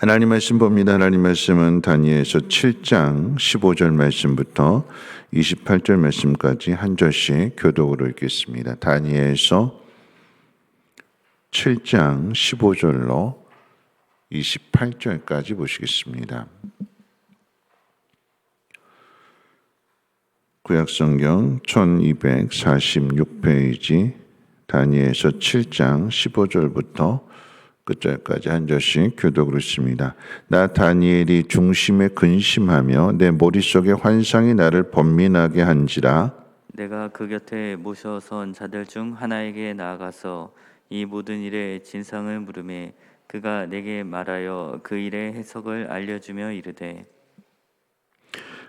하나님 말씀 봅니다. 하나님 말씀은 다니엘서 7장 15절 말씀부터 28절 말씀까지 한 절씩 교독으로 읽겠습니다. 다니엘서 7장 15절로 28절까지 보시겠습니다. 구약성경 1246페이지 다니엘서 7장 15절부터 끝절까지 한 절씩 교독으로 있습니다. 나 다니엘이 중심에 근심하며 내 머릿속에 환상이 나를 번민하게 한지라. 내가 그 곁에 모셔선 자들 중 하나에게 나아가서 이 모든 일의 진상을 물으매 그가 내게 말하여 그 일의 해석을 알려주며 이르되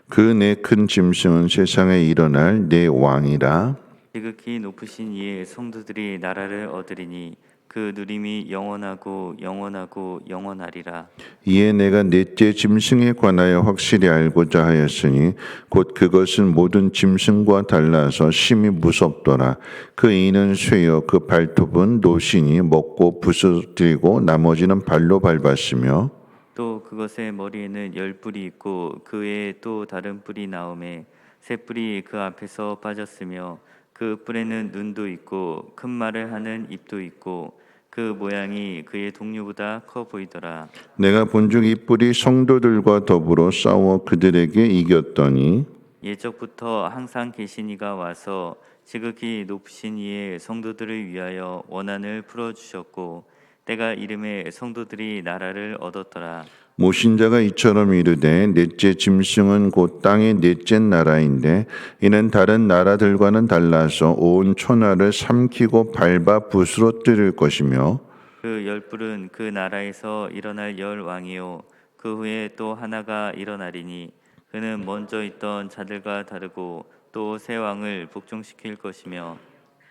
그 내 큰 짐승은 세상에 일어날 내 왕이라. 지극히 높으신 이의 성도들이 나라를 얻으리니 그 누림이 영원하고 영원하고 영원하리라. 이에 내가 넷째 짐승에 관하여 확실히 알고자 하였으니 곧 그것은 모든 짐승과 달라서 심히 무섭더라. 그 이는 쇠요 그 발톱은 노신이 먹고 부스러뜨리고 나머지는 발로 밟았으며 또 그것의 머리에는 10뿔이 있고 그 외에 또 다른 뿔이 나오매 새 뿔이 그 앞에서 빠졌으며 그 뿔에는 눈도 있고 큰 말을 하는 입도 있고 그 모양이 그의 동류보다 커 보이더라. 내가 본즉 이 뿔이 성도들과 더불어 싸워 그들에게 이겼더니 예적부터 항상 계신 이가 와서 지극히 높으신 이의 성도들을 위하여 원한을 풀어주셨고 때가 이름에 성도들이 나라를 얻었더라. 모신자가 이처럼 이르되 넷째 짐승은 곧 땅의 넷째 나라인데 이는 다른 나라들과는 달라서 온 천하를 삼키고 밟아 부스러뜨릴 것이며 그 10뿔은 그 나라에서 일어날 10왕이요 그 후에 또 하나가 일어나리니 그는 먼저 있던 자들과 다르고 또 새 왕을 복종시킬 것이며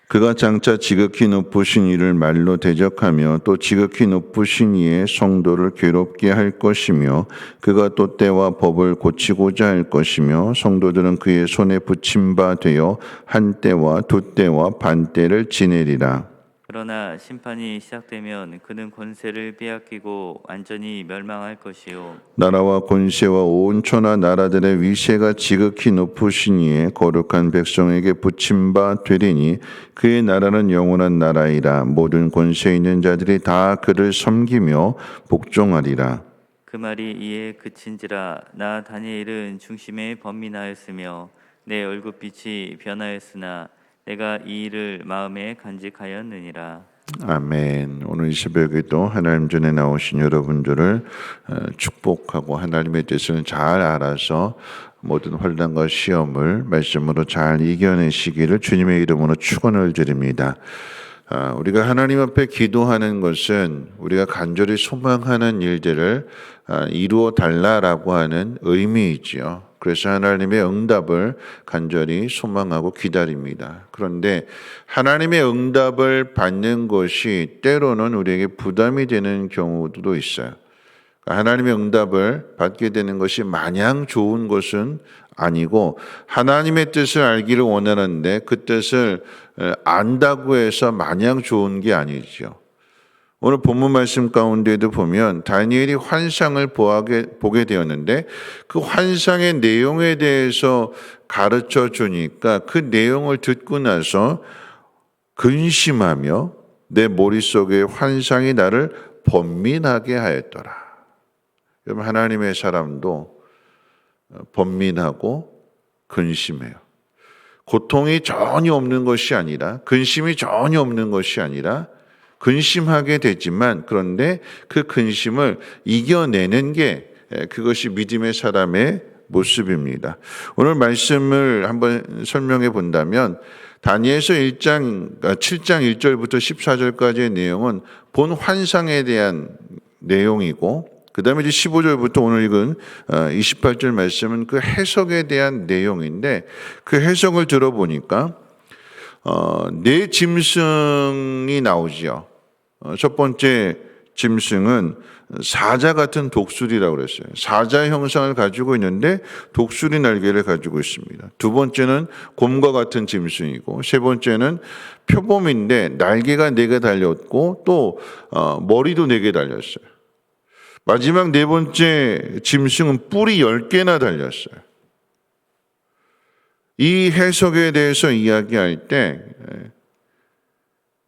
그가 장차 지극히 높으신 이를 말로 대적하며 또 지극히 높으신 이의 성도를 괴롭게 할 것이며 그가 또 때와 법을 고치고자 할 것이며 성도들은 그의 손에 붙임 바 되어 한 때와 두 때와 반 때를 지내리라. 그러나 심판이 시작되면 그는 권세를 빼앗기고 완전히 멸망할 것이요 나라와 권세와 온 천하 나라들의 위세가 지극히 높으신 이의 거룩한 백성에게 붙임 바 되리니 그의 나라는 영원한 나라이라. 모든 권세 있는 자들이 다 그를 섬기며 복종하리라. 그 말이 이에 그친지라. 나 다니엘은 중심에 번민하였으며 내 얼굴빛이 변하였으나 내가 이 일을 마음에 간직하였느니라. 아멘. 오늘 이 새벽에도 하나님 전에 나오신 여러분들을 축복하고 하나님의 뜻을 잘 알아서 모든 환난과 시험을 말씀으로 잘 이겨내시기를 주님의 이름으로 축원을 드립니다. 우리가 하나님 앞에 기도하는 것은 우리가 간절히 소망하는 일들을 이루어 달라라고 하는 의미이지요. 그래서 하나님의 응답을 간절히 소망하고 기다립니다. 그런데 하나님의 응답을 받는 것이 때로는 우리에게 부담이 되는 경우도 있어요. 하나님의 응답을 받게 되는 것이 마냥 좋은 것은 아니고 하나님의 뜻을 알기를 원하는데 그 뜻을 안다고 해서 마냥 좋은 게 아니죠. 오늘 본문 말씀 가운데도 보면 다니엘이 환상을 보게 되었는데 그 환상의 내용에 대해서 가르쳐 주니까 그 내용을 듣고 나서 근심하며 내 머릿속에 환상이 나를 번민하게 하였더라. 여러분, 하나님의 사람도 번민하고 근심해요. 고통이 전혀 없는 것이 아니라, 근심이 전혀 없는 것이 아니라 근심하게 되지만 그런데 그 근심을 이겨내는 게 그것이 믿음의 사람의 모습입니다. 오늘 말씀을 한번 설명해 본다면 다니엘서 7장 1절부터 14절까지의 내용은 본 환상에 대한 내용이고 그 다음에 이제 15절부터 오늘 읽은 28절 말씀은 그 해석에 대한 내용인데 그 해석을 들어보니까 네 짐승이 나오지요. 첫 번째 짐승은 사자 같은 독수리라고 그랬어요. 사자 형상을 가지고 있는데 독수리 날개를 가지고 있습니다. 두 번째는 곰과 같은 짐승이고 세 번째는 표범인데 날개가 4개 달렸고 또 머리도 4개 달렸어요. 마지막 네 번째 짐승은 뿔이 10개나 달렸어요. 이 해석에 대해서 이야기할 때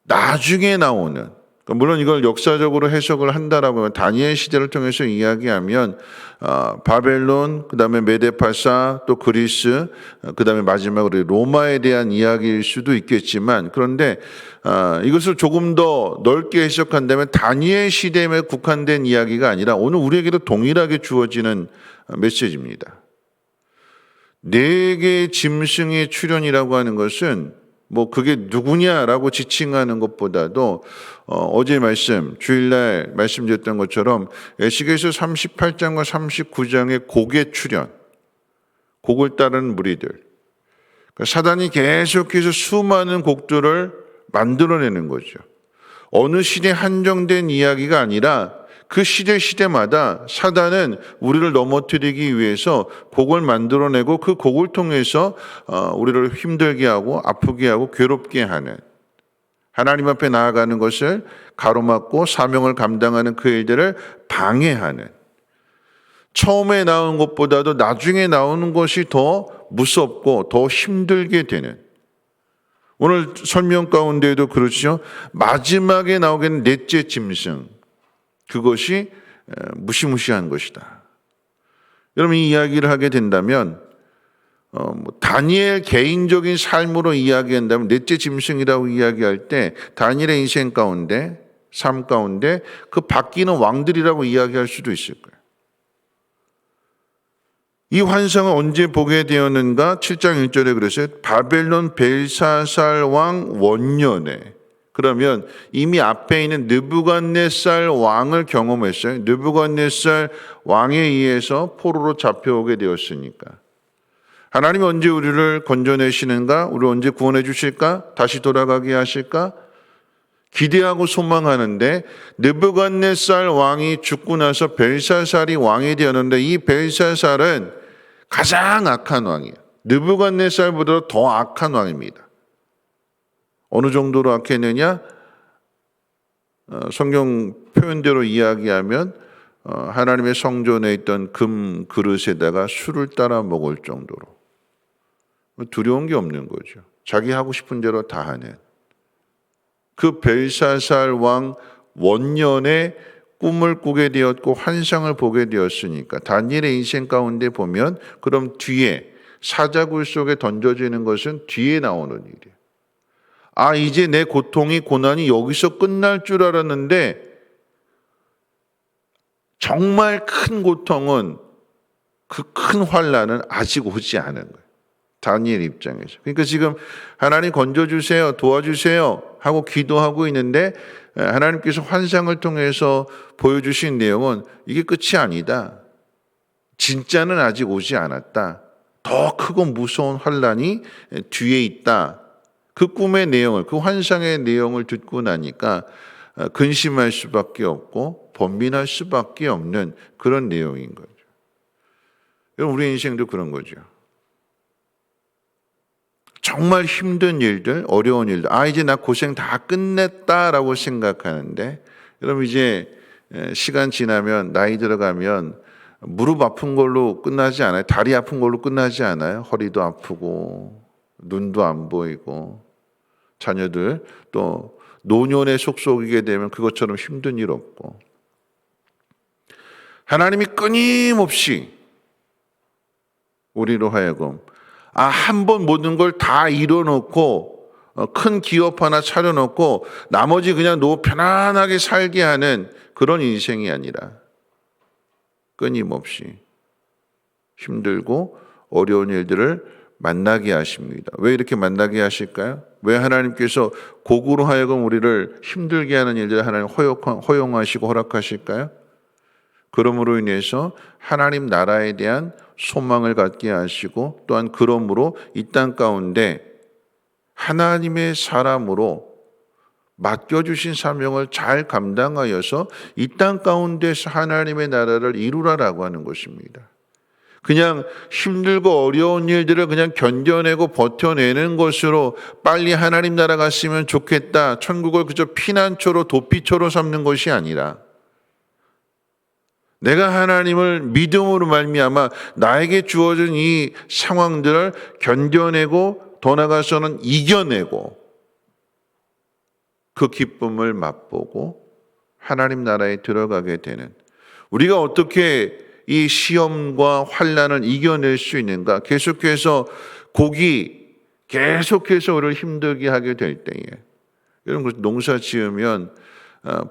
나중에 나오는, 물론 이걸 역사적으로 해석을 한다라고 하면 다니엘 시대를 통해서 이야기하면 바벨론, 그다음에 메데파사, 또 그리스, 그다음에 마지막으로 로마에 대한 이야기일 수도 있겠지만, 그런데 이것을 조금 더 넓게 해석한다면 다니엘 시대에 국한된 이야기가 아니라 오늘 우리에게도 동일하게 주어지는 메시지입니다. 네 개의 짐승의 출현이라고 하는 것은 그게 누구냐라고 지칭하는 것보다도 어제 말씀, 주일날 말씀드렸던 것처럼 에스겔서 38장과 39장의 곡의 출현, 곡을 따르는 무리들, 그러니까 사단이 계속해서 수많은 곡들을 만들어내는 거죠. 어느 시대에 한정된 이야기가 아니라 그 시대마다 사단은 우리를 넘어뜨리기 위해서 곡을 만들어내고 그 곡을 통해서 우리를 힘들게 하고 아프게 하고 괴롭게 하는, 하나님 앞에 나아가는 것을 가로막고 사명을 감당하는 그 일들을 방해하는, 처음에 나온 것보다도 나중에 나오는 것이 더 무섭고 더 힘들게 되는, 오늘 설명 가운데에도 그렇죠. 마지막에 나오게는 넷째 짐승, 그것이 무시무시한 것이다. 여러분, 이 이야기를 하게 된다면 다니엘 개인적인 삶으로 이야기한다면 넷째 짐승이라고 이야기할 때 다니엘의 인생 가운데, 삶 가운데 그 바뀌는 왕들이라고 이야기할 수도 있을 거예요. 이 환상을 언제 보게 되었는가? 7장 1절에 그랬어요. 바벨론 벨사살 왕 원년에. 그러면 이미 앞에 있는 느부갓네살 왕을 경험했어요. 느부갓네살 왕에 의해서 포로로 잡혀오게 되었으니까. 하나님이 언제 우리를 건져내시는가? 우리를 언제 구원해 주실까? 다시 돌아가게 하실까? 기대하고 소망하는데, 느부갓네살 왕이 죽고 나서 벨사살이 왕이 되었는데, 이 벨사살은 가장 악한 왕이에요. 느부갓네살보다 더 악한 왕입니다. 어느 정도로 악했느냐? 성경 표현대로 이야기하면 하나님의 성전에 있던 금 그릇에다가 술을 따라 먹을 정도로 두려운 게 없는 거죠. 자기 하고 싶은 대로 다 하는. 그 벨사살 왕 원년에 꿈을 꾸게 되었고 환상을 보게 되었으니까 다니엘의 인생 가운데 보면 그럼 뒤에 사자굴 속에 던져지는 것은 뒤에 나오는 일이에요. 이제 내 고통이 고난이 여기서 끝날 줄 알았는데 정말 큰 고통은, 그 큰 환난은 아직 오지 않은 거예요. 다니엘 입장에서. 그러니까 지금 하나님 건져주세요, 도와주세요 하고 기도하고 있는데 하나님께서 환상을 통해서 보여주신 내용은 이게 끝이 아니다. 진짜는 아직 오지 않았다. 더 크고 무서운 환난이 뒤에 있다. 그 꿈의 내용을, 그 환상의 내용을 듣고 나니까 근심할 수밖에 없고 번민할 수밖에 없는 그런 내용인 거죠. 여러분, 우리 인생도 그런 거죠. 정말 힘든 일들, 어려운 일들, 이제 나 고생 다 끝냈다라고 생각하는데, 여러분 이제 시간 지나면, 나이 들어가면 무릎 아픈 걸로 끝나지 않아요? 다리 아픈 걸로 끝나지 않아요? 허리도 아프고 눈도 안 보이고, 자녀들 또 노년에 속속이게 되면 그것처럼 힘든 일 없고, 하나님이 끊임없이 우리로 하여금 한 번 모든 걸 다 이뤄놓고 큰 기업 하나 차려놓고 나머지 그냥 편안하게 살게 하는 그런 인생이 아니라 끊임없이 힘들고 어려운 일들을 만나게 하십니다. 왜 이렇게 만나게 하실까요? 왜 하나님께서 곡으로 하여금 우리를 힘들게 하는 일들을 하나님 허용하시고 허락하실까요? 그러므로 인해서 하나님 나라에 대한 소망을 갖게 하시고, 또한 그러므로 이 땅 가운데 하나님의 사람으로 맡겨주신 사명을 잘 감당하여서 이 땅 가운데서 하나님의 나라를 이루라라고 하는 것입니다. 그냥 힘들고 어려운 일들을 그냥 견뎌내고 버텨내는 것으로 빨리 하나님 나라 갔으면 좋겠다, 천국을 그저 피난처로 도피처로 삼는 것이 아니라 내가 하나님을 믿음으로 말미암아 나에게 주어진 이 상황들을 견뎌내고 더 나아가서는 이겨내고 그 기쁨을 맛보고 하나님 나라에 들어가게 되는, 우리가 어떻게 이 시험과 환난을 이겨낼 수 있는가? 계속해서 곡이 계속해서 우리를 힘들게 하게 될 때에, 이런 것 농사 지으면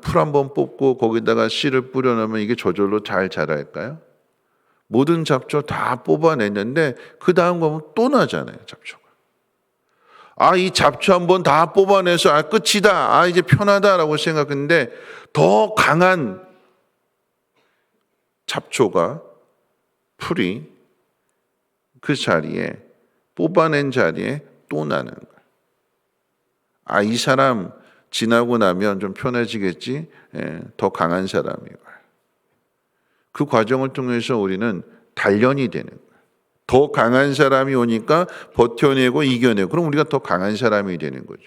풀 한번 뽑고 거기다가 씨를 뿌려놓으면 이게 저절로 잘 자랄까요? 모든 잡초 다 뽑아냈는데 그 다음 거면 또 나잖아요, 잡초가. 이 잡초 한번 다 뽑아내서 끝이다, 이제 편하다라고 생각했는데 더 강한 잡초가, 풀이 그 자리에, 뽑아낸 자리에 또 나는 거예요. 이 사람 지나고 나면 좀 편해지겠지? 더 강한 사람이고. 그 과정을 통해서 우리는 단련이 되는 거예요. 더 강한 사람이 오니까 버텨내고 이겨내고, 그럼 우리가 더 강한 사람이 되는 거죠.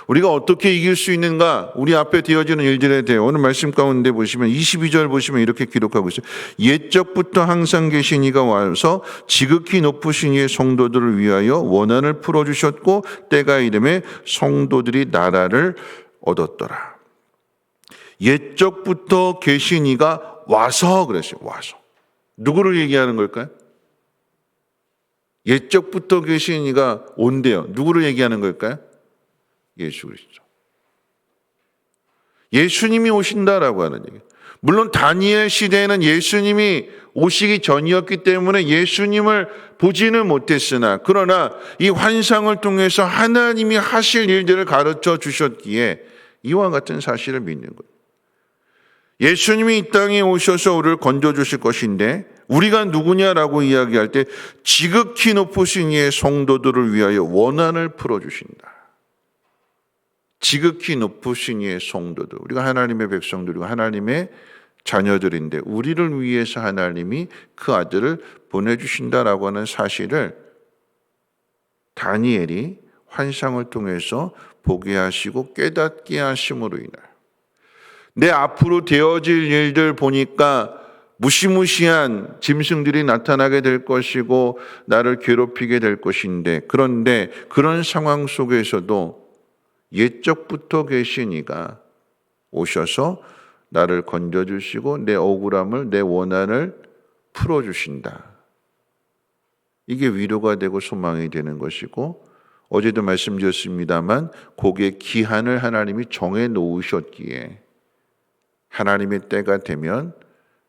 우리가 어떻게 이길 수 있는가? 우리 앞에 되어지는 일들에 대해 오늘 말씀 가운데 보시면 22절 보시면 이렇게 기록하고 있어요. 옛적부터 항상 계신 이가 와서 지극히 높으신 이의 성도들을 위하여 원한을 풀어주셨고 때가 이름에 성도들이 나라를 얻었더라. 옛적부터 계신 이가 와서 그랬어요. 와서. 누구를 얘기하는 걸까요? 옛적부터 계신 이가 온대요. 누구를 얘기하는 걸까요? 예수 그리스도. 예수님이 오신다라고 하는 얘기. 물론 다니엘 시대에는 예수님이 오시기 전이었기 때문에 예수님을 보지는 못했으나, 그러나 이 환상을 통해서 하나님이 하실 일들을 가르쳐 주셨기에 이와 같은 사실을 믿는 거예요. 예수님이 이 땅에 오셔서 우리를 건져주실 것인데, 우리가 누구냐라고 이야기할 때 지극히 높으신 이의 성도들을 위하여 원한을 풀어주신다. 지극히 높으신 이의 성도들, 우리가 하나님의 백성들이고 하나님의 자녀들인데 우리를 위해서 하나님이 그 아들을 보내주신다라고 하는 사실을 다니엘이 환상을 통해서 보게 하시고 깨닫게 하심으로 인하여 내 앞으로 되어질 일들 보니까 무시무시한 짐승들이 나타나게 될 것이고 나를 괴롭히게 될 것인데, 그런데 그런 상황 속에서도 옛적부터 계신 이가 오셔서 나를 건져주시고 내 억울함을, 내 원한을 풀어주신다. 이게 위로가 되고 소망이 되는 것이고, 어제도 말씀드렸습니다만 곡의 기한을 하나님이 정해 놓으셨기에 하나님의 때가 되면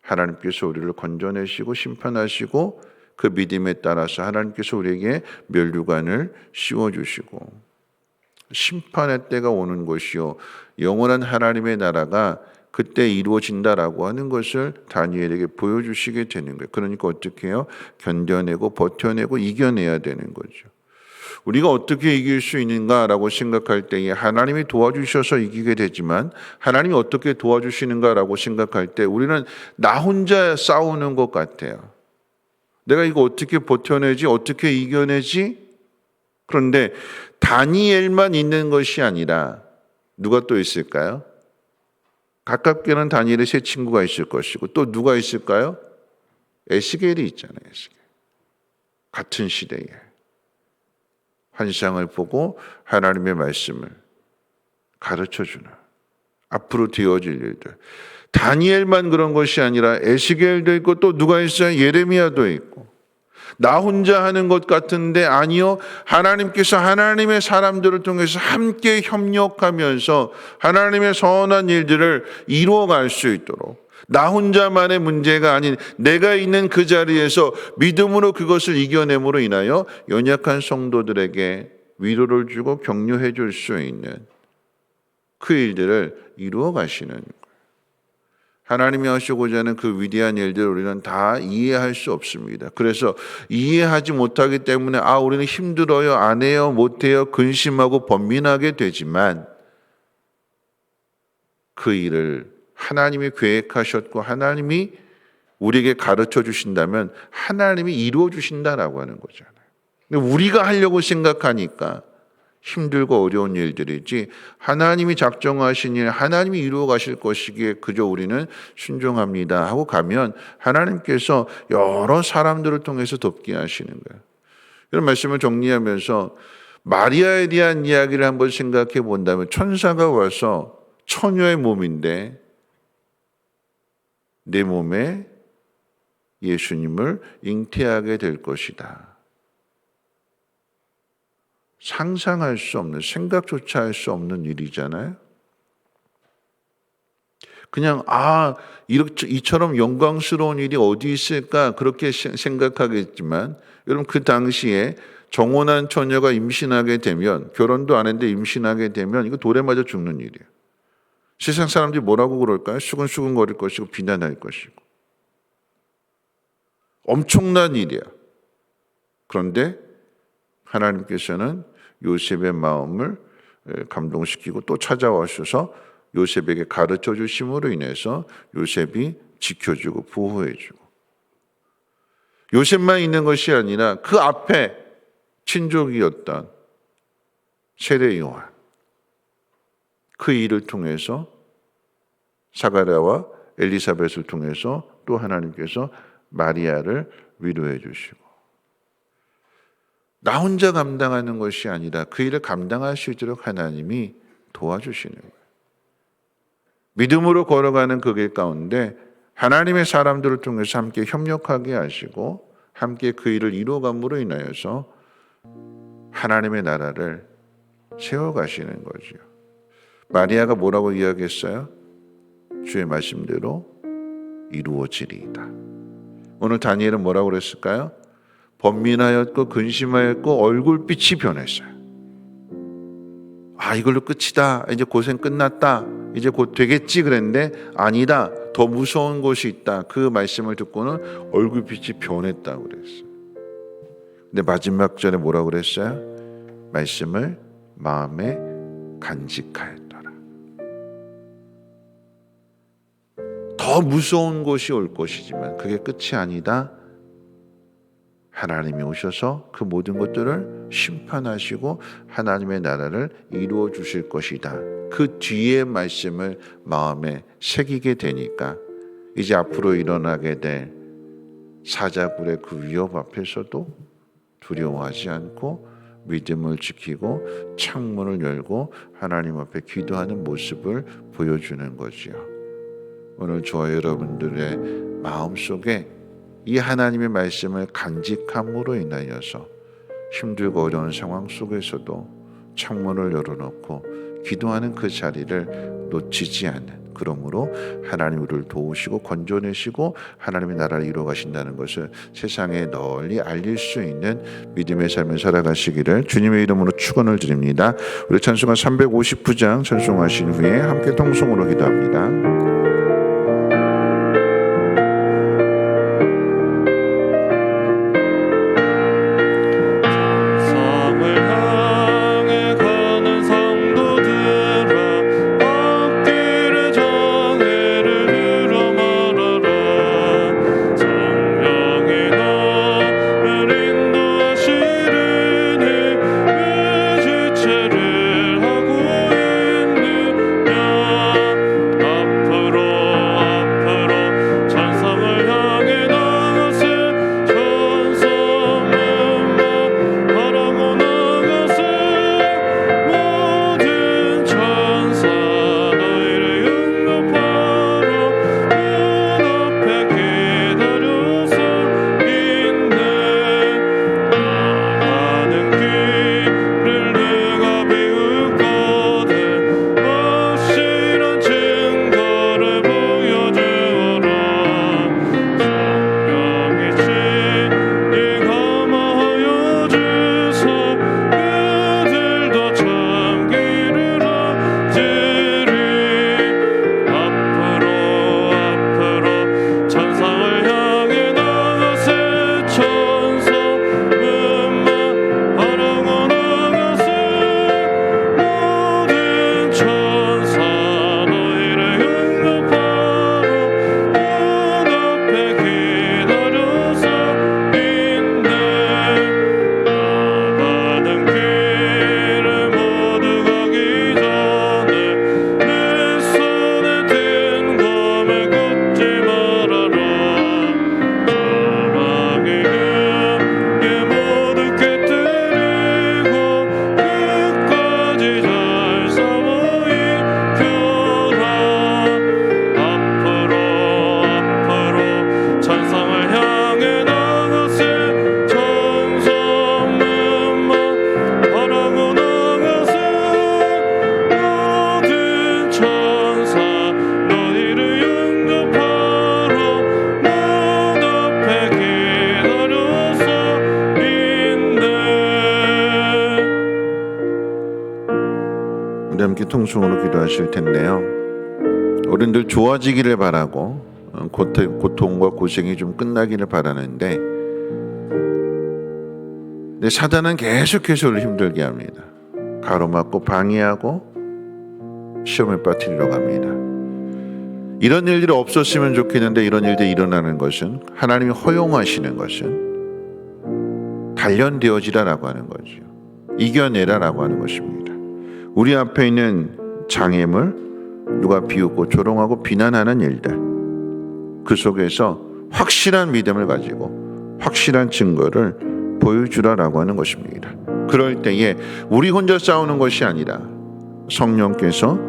하나님께서 우리를 건져내시고 심판하시고 그 믿음에 따라서 하나님께서 우리에게 면류관을 씌워주시고 심판의 때가 오는 것이요 영원한 하나님의 나라가 그때 이루어진다라고 하는 것을 다니엘에게 보여주시게 되는 거예요. 그러니까 어떻게 해요? 견뎌내고 버텨내고 이겨내야 되는 거죠. 우리가 어떻게 이길 수 있는가라고 생각할 때에 하나님이 도와주셔서 이기게 되지만, 하나님이 어떻게 도와주시는가라고 생각할 때 우리는 나 혼자 싸우는 것 같아요. 내가 이거 어떻게 버텨내지? 어떻게 이겨내지? 그런데 다니엘만 있는 것이 아니라 누가 또 있을까요? 가깝게는 다니엘의 세 친구가 있을 것이고 또 누가 있을까요? 에스겔이 있잖아요. 에스겔. 같은 시대에 환상을 보고 하나님의 말씀을 가르쳐주는, 앞으로 되어질 일들. 다니엘만 그런 것이 아니라 에스겔도 있고 또 누가 있어요? 예레미야도 있고. 나 혼자 하는 것 같은데 아니요, 하나님께서 하나님의 사람들을 통해서 함께 협력하면서 하나님의 선한 일들을 이루어갈 수 있도록, 나 혼자만의 문제가 아닌 내가 있는 그 자리에서 믿음으로 그것을 이겨냄으로 인하여 연약한 성도들에게 위로를 주고 격려해 줄 수 있는 그 일들을 이루어 가시는 거예요. 하나님이 하시고자 하는 그 위대한 일들을 우리는 다 이해할 수 없습니다. 그래서 이해하지 못하기 때문에 우리는 힘들어요, 안 해요, 못해요, 근심하고 번민하게 되지만, 그 일을 하나님이 계획하셨고 하나님이 우리에게 가르쳐 주신다면 하나님이 이루어 주신다라고 하는 거잖아요. 근데 우리가 하려고 생각하니까 힘들고 어려운 일들이지 하나님이 작정하신 일, 하나님이 이루어 가실 것이기에 그저 우리는 순종합니다 하고 가면 하나님께서 여러 사람들을 통해서 돕게 하시는 거예요. 이런 말씀을 정리하면서 마리아에 대한 이야기를 한번 생각해 본다면 천사가 와서 처녀의 몸인데 내 몸에 예수님을 잉태하게 될 것이다. 상상할 수 없는, 생각조차 할 수 없는 일이잖아요. 그냥 이렇게 이처럼 영광스러운 일이 어디 있을까 그렇게 생각하겠지만 여러분 그 당시에 정혼한 처녀가 임신하게 되면 결혼도 안 했는데 임신하게 되면 이거 돌에 맞아 죽는 일이에요. 세상 사람들이 뭐라고 그럴까요? 수근수근거릴 것이고 비난할 것이고 엄청난 일이야. 그런데 하나님께서는 요셉의 마음을 감동시키고 또 찾아와셔서 요셉에게 가르쳐 주심으로 인해서 요셉이 지켜주고 보호해주고 요셉만 있는 것이 아니라 그 앞에 친족이었던 세례 요한 그 일을 통해서 사가랴와 엘리사벳을 통해서 또 하나님께서 마리아를 위로해 주시고 나 혼자 감당하는 것이 아니라 그 일을 감당할 수 있도록 하나님이 도와주시는 거예요. 믿음으로 걸어가는 그 길 가운데 하나님의 사람들을 통해서 함께 협력하게 하시고 함께 그 일을 이루어감으로 인하여서 하나님의 나라를 세워가시는 거죠. 마리아가 뭐라고 이야기했어요? 주의 말씀대로 이루어지리이다. 오늘 다니엘은 뭐라고 그랬을까요? 번민하였고 근심하였고 얼굴빛이 변했어요. 이걸로 끝이다. 이제 고생 끝났다. 이제 곧 되겠지 그랬는데 아니다. 더 무서운 것이 있다. 그 말씀을 듣고는 얼굴빛이 변했다고 그랬어요. 근데 마지막 절에 뭐라고 그랬어요? 말씀을 마음에 간직하였더라. 더 무서운 것이 올 것이지만 그게 끝이 아니다. 하나님이 오셔서 그 모든 것들을 심판하시고 하나님의 나라를 이루어 주실 것이다. 그 뒤의 말씀을 마음에 새기게 되니까 이제 앞으로 일어나게 될 사자굴의 그 위협 앞에서도 두려워하지 않고 믿음을 지키고 창문을 열고 하나님 앞에 기도하는 모습을 보여주는 거지요. 오늘 저와 여러분들의 마음속에 이 하나님의 말씀을 간직함으로 인하여서 힘들고 어려운 상황 속에서도 창문을 열어놓고 기도하는 그 자리를 놓치지 않는, 그러므로 하나님 우리를 도우시고 건져내시고 하나님의 나라를 이루어 가신다는 것을 세상에 널리 알릴 수 있는 믿음의 삶을 살아가시기를 주님의 이름으로 축원을 드립니다. 우리 찬송가 359장 찬송하신 후에 함께 통성으로 기도합니다. 아파 통성으로 기도하실 텐데요. 우리들 좋아지기를 바라고 고통과 고생이 좀 끝나기를 바라는데 사단은 계속해서 우리를 힘들게 합니다. 가로막고 방해하고 시험에 빠뜨리려고 합니다. 이런 일들이 없었으면 좋겠는데 이런 일들이 일어나는 것은 하나님이 허용하시는 것은 단련되어지라라고 하는 거죠. 이겨내라라고 하는 것입니다. 우리 앞에 있는 장애물, 누가 비웃고 조롱하고 비난하는 일들, 그 속에서 확실한 믿음을 가지고 확실한 증거를 보여주라라고 하는 것입니다. 그럴 때에 우리 혼자 싸우는 것이 아니라 성령께서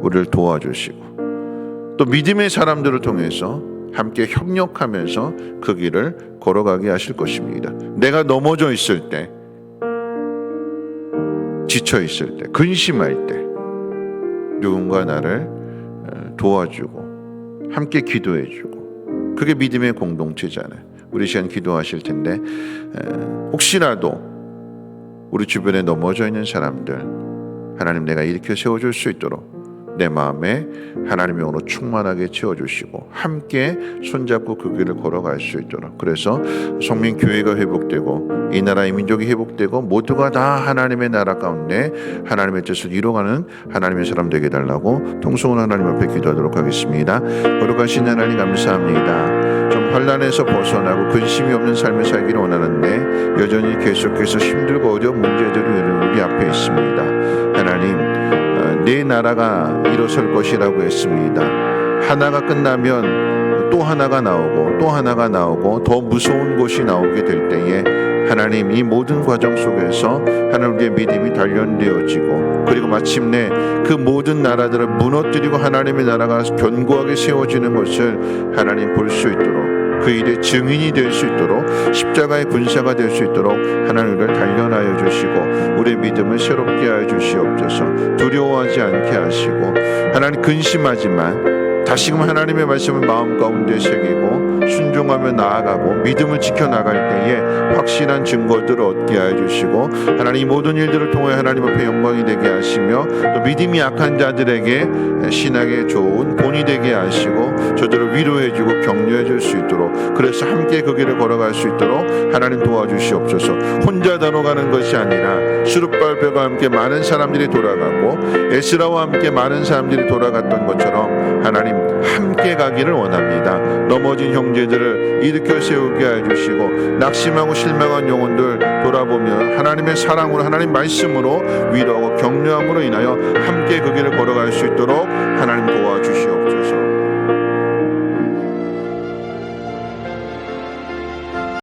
우리를 도와주시고 또 믿음의 사람들을 통해서 함께 협력하면서 그 길을 걸어가게 하실 것입니다. 내가 넘어져 있을 때, 지쳐 있을 때, 근심할 때 누군가 나를 도와주고 함께 기도해주고, 그게 믿음의 공동체잖아요. 우리 시간 기도하실 텐데 혹시라도 우리 주변에 넘어져 있는 사람들 하나님 내가 일으켜 세워줄 수 있도록 내 마음에 하나님의 영으로 충만하게 채워주시고 함께 손잡고 그 길을 걸어갈 수 있도록, 그래서 성민교회가 회복되고 이 나라의 민족이 회복되고 모두가 다 하나님의 나라 가운데 하나님의 뜻을 이루어가는 하나님의 사람 되게 해달라고 통성은 하나님 앞에 기도하도록 하겠습니다. 거룩하신 하나님 감사합니다. 좀 환난에서 벗어나고 근심이 없는 삶을 살기를 원하는데 여전히 계속해서 힘들고 어려운 문제들이 우리 앞에 있습니다. 하나님, 내 나라가 일어설 것이라고 했습니다. 하나가 끝나면 또 하나가 나오고 또 하나가 나오고 더 무서운 것이 나오게 될 때에 하나님, 이 모든 과정 속에서 하나님의 믿음이 단련되어지고 그리고 마침내 그 모든 나라들을 무너뜨리고 하나님의 나라가 견고하게 세워지는 것을 하나님 볼 수 있도록, 그 일의 증인이 될 수 있도록, 십자가의 군사가 될 수 있도록 하나님을 단련하여 주시고 우리의 믿음을 새롭게 하여 주시옵소서. 두려워하지 않게 하시고 하나님, 근심하지만 다시금 하나님의 말씀을 마음 가운데 새기고 순종하며 나아가고 믿음을 지켜나갈 때에 확실한 증거들을 얻게 하여 주시고 하나님, 이 모든 일들을 통해 하나님 앞에 영광이 되게 하시며 또 믿음이 약한 자들에게 신앙의 좋은 본이 되게 하시고 저들을 위로해 주고 격려해 줄 수 있도록, 그래서 함께 그 길을 걸어갈 수 있도록 하나님 도와주시옵소서. 혼자 다뤄가는 것이 아니라 수룹발배와 함께 많은 사람들이 돌아가고 에스라와 함께 많은 사람들이 돌아갔던 것처럼 하나님 함께 가기를 원합니다. 넘어진 형제들을 일으켜 세우게 해주시고 낙심하고 실망한 영혼들 돌아보며 하나님의 사랑으로, 하나님 말씀으로 위로하고 격려함으로 인하여 함께 그 길을 걸어갈 수 있도록 하나님 도와주시옵소서.